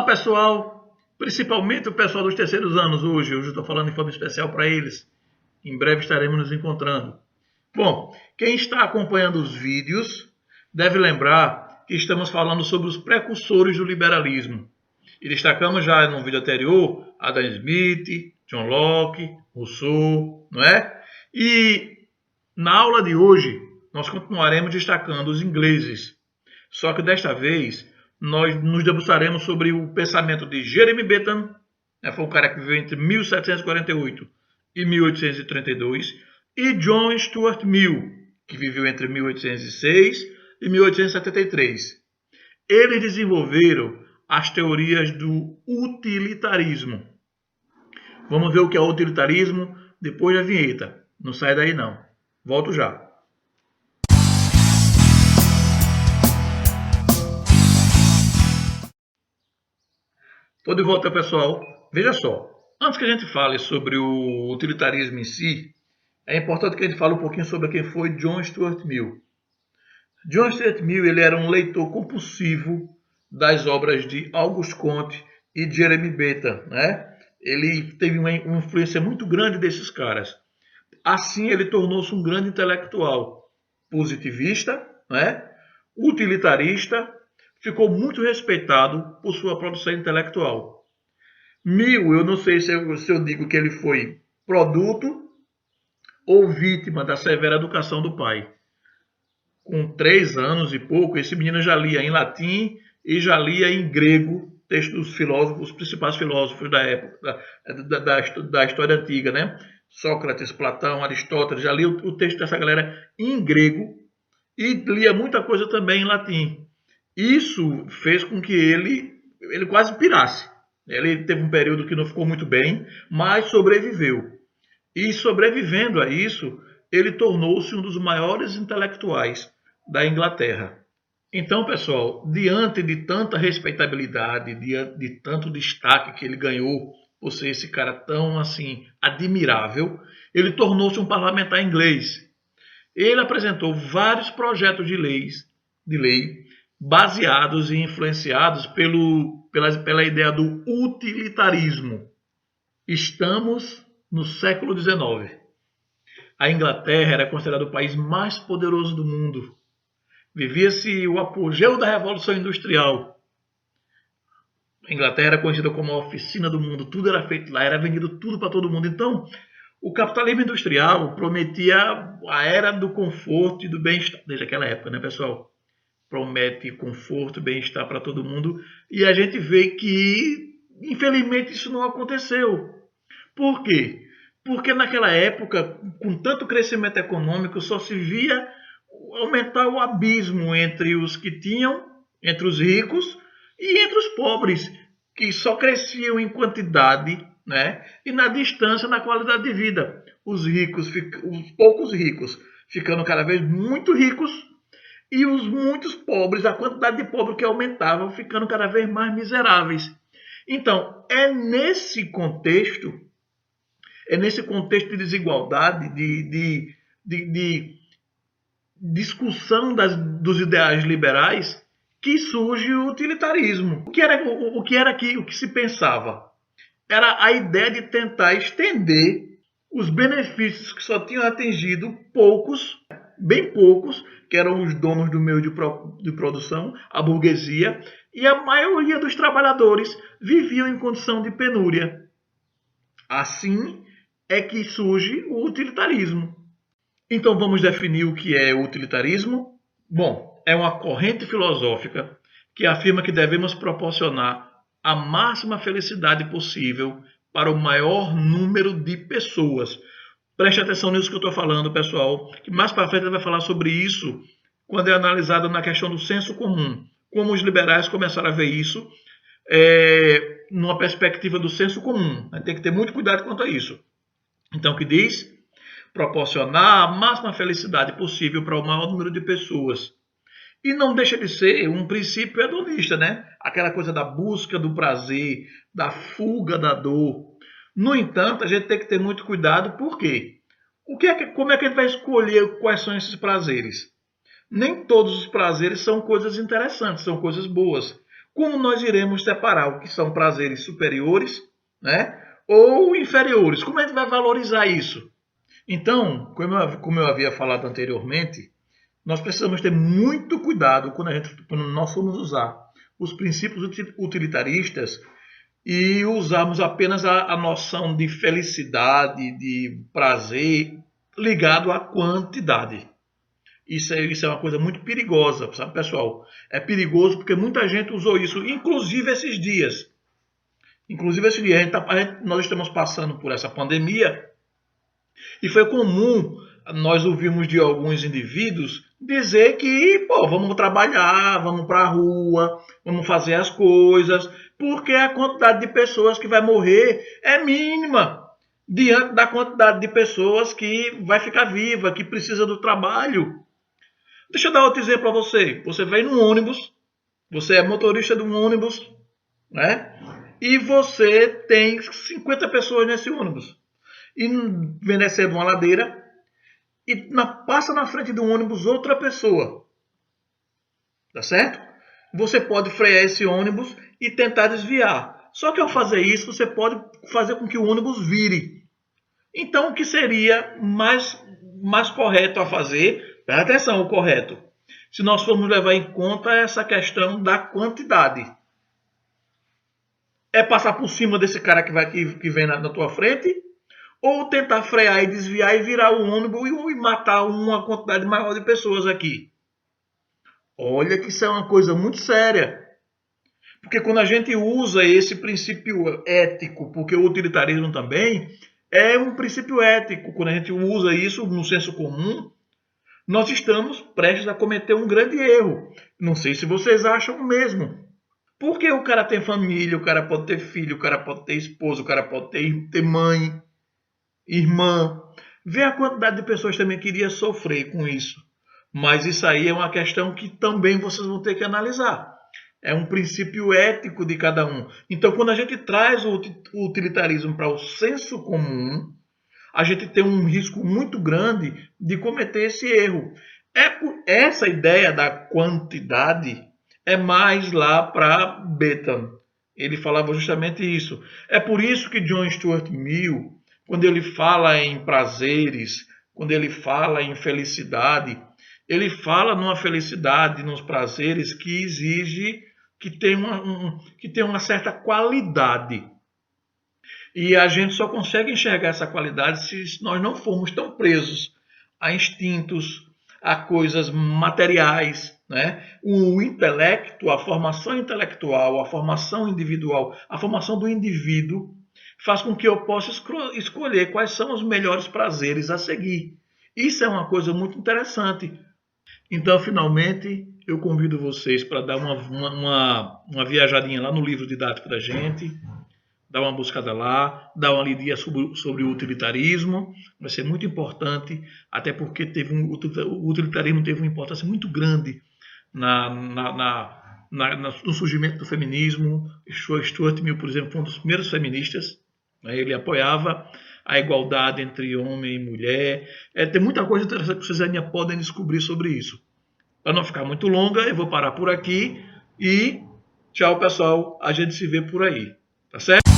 pessoal, principalmente o pessoal dos terceiros anos hoje eu estou falando de forma especial para eles. Em breve estaremos nos encontrando. Bom, quem está acompanhando os vídeos deve lembrar que estamos falando sobre os precursores do liberalismo. E destacamos já no vídeo anterior Adam Smith, John Locke, Rousseau, não é? E na aula de hoje nós continuaremos destacando os ingleses. Só que desta vez nós nos debruçaremos sobre o pensamento de Jeremy Bentham, foi um cara que viveu entre 1748 e 1832, e John Stuart Mill, que viveu entre 1806 e 1873. Eles desenvolveram as teorias do utilitarismo. Vamos ver o que é o utilitarismo depois da vinheta. Não sai daí não. Volto já. Estou de volta, pessoal. Veja só, antes que a gente fale sobre o utilitarismo em si, é importante que a gente fale um pouquinho sobre quem foi John Stuart Mill. John Stuart Mill ele era um leitor compulsivo das obras de Auguste Comte e Jeremy Bentham, né? Ele teve uma influência muito grande desses caras. Assim, ele tornou-se um grande intelectual positivista, né? Utilitarista, ficou muito respeitado por sua produção intelectual. Mill, eu não sei se eu digo que ele foi produto ou vítima da severa educação do pai. Com 3 anos e pouco, esse menino já lia em latim e já lia em grego textos dos filósofos, os principais filósofos da época, da história antiga, né? Sócrates, Platão, Aristóteles, já lia o texto dessa galera em grego e lia muita coisa também em latim. Isso fez com que ele quase pirasse. Ele teve um período que não ficou muito bem, mas sobreviveu. E sobrevivendo a isso, ele tornou-se um dos maiores intelectuais da Inglaterra. Então, pessoal, diante de tanta respeitabilidade, diante de tanto destaque que ele ganhou por ser esse cara tão assim admirável, ele tornou-se um parlamentar inglês. Ele apresentou vários projetos de lei baseados e influenciados pela ideia do utilitarismo. Estamos no século XIX. A Inglaterra era considerada o país mais poderoso do mundo. Vivia-se o apogeu da Revolução Industrial. A Inglaterra era conhecida como a oficina do mundo. Tudo era feito lá, era vendido tudo para todo mundo. Então, o capitalismo industrial prometia a era do conforto e do bem-estar. Desde aquela época, né, pessoal? Promete conforto e bem-estar para todo mundo. E a gente vê que, infelizmente, isso não aconteceu. Por quê? Porque naquela época, com tanto crescimento econômico, só se via aumentar o abismo entre os que tinham, entre os ricos e entre os pobres, que só cresciam em quantidade, né? E na distância, na qualidade de vida. Os poucos ricos ficando cada vez muito ricos e os muitos pobres, a quantidade de pobres que aumentava, ficando cada vez mais miseráveis. Então, é nesse contexto de desigualdade, de discussão dos ideais liberais, que surge o utilitarismo. O que se pensava? Era a ideia de tentar estender os benefícios que só tinham atingido poucos, bem poucos, que eram os donos do meio de produção, a burguesia, e a maioria dos trabalhadores viviam em condição de penúria. Assim é que surge o utilitarismo. Então vamos definir o que é o utilitarismo? Bom, é uma corrente filosófica que afirma que devemos proporcionar a máxima felicidade possível para o maior número de pessoas. Preste atenção nisso que eu estou falando, pessoal, que mais para frente vai falar sobre isso quando é analisado na questão do senso comum. Como os liberais começaram a ver isso numa perspectiva do senso comum. Tem que ter muito cuidado quanto a isso. Então, o que diz? Proporcionar a máxima felicidade possível para o maior número de pessoas. E não deixa de ser um princípio hedonista, né? Aquela coisa da busca do prazer, da fuga da dor. No entanto, a gente tem que ter muito cuidado, por quê? Como é que a gente vai escolher quais são esses prazeres? Nem todos os prazeres são coisas interessantes, são coisas boas. como nós iremos separar o que são prazeres superiores, né, ou inferiores? Como a gente vai valorizar isso? Então, como eu havia falado anteriormente, nós precisamos ter muito cuidado quando nós formos usar os princípios utilitaristas e usarmos apenas a noção de felicidade, de prazer, ligado à quantidade. Isso é uma coisa muito perigosa, sabe, pessoal? É perigoso porque muita gente usou isso, inclusive esses dias. Nós estamos passando por essa pandemia e foi comum nós ouvirmos de alguns indivíduos dizer que, pô, vamos trabalhar, vamos para a rua, vamos fazer as coisas, porque a quantidade de pessoas que vai morrer é mínima diante da quantidade de pessoas que vai ficar viva, que precisa do trabalho. Deixa eu dar outro exemplo para você. Você vem num ônibus, você é motorista de um ônibus, né? E você tem 50 pessoas nesse ônibus. E vem descendo uma ladeira e passa na frente do ônibus outra pessoa. Tá certo? Você pode frear esse ônibus e tentar desviar. Só que ao fazer isso, você pode fazer com que o ônibus vire. Então, o que seria mais correto a fazer? Presta atenção, o correto. Se nós formos levar em conta essa questão da quantidade. É passar por cima desse cara que vem na tua frente? Ou tentar frear e desviar e virar o ônibus e matar uma quantidade maior de pessoas aqui? Olha que isso é uma coisa muito séria. Porque quando a gente usa esse princípio ético, porque o utilitarismo também é um princípio ético, quando a gente usa isso no senso comum, nós estamos prestes a cometer um grande erro. Não sei se vocês acham o mesmo. Porque o cara tem família, o cara pode ter filho, o cara pode ter esposa, o cara pode ter mãe, irmã. Vê a quantidade de pessoas também que iria sofrer com isso. Mas isso aí é uma questão que também vocês vão ter que analisar. É um princípio ético de cada um. Então, quando a gente traz o utilitarismo para o senso comum, a gente tem um risco muito grande de cometer esse erro. Essa ideia da quantidade é mais lá para Bentham. Ele falava justamente isso. É por isso que John Stuart Mill, quando ele fala em prazeres, quando ele fala em felicidade, ele fala numa felicidade, nos prazeres que exige que tenha uma certa qualidade. E a gente só consegue enxergar essa qualidade se nós não formos tão presos a instintos, a coisas materiais, né? O intelecto, a formação intelectual, a formação individual, a formação do indivíduo faz com que eu possa escolher quais são os melhores prazeres a seguir. Isso é uma coisa muito interessante. Então, finalmente, eu convido vocês para dar uma viajadinha lá no livro didático da gente, dar uma buscada lá, dar uma lidinha sobre o utilitarismo. Vai ser muito importante, até porque o utilitarismo teve uma importância muito grande no surgimento do feminismo. Stuart Mill, por exemplo, foi um dos primeiros feministas. Ele apoiava a igualdade entre homem e mulher. Tem muita coisa interessante que vocês ainda podem descobrir sobre isso. Para não ficar muito longa, eu vou parar por aqui e tchau, pessoal. A gente se vê por aí. Tá certo?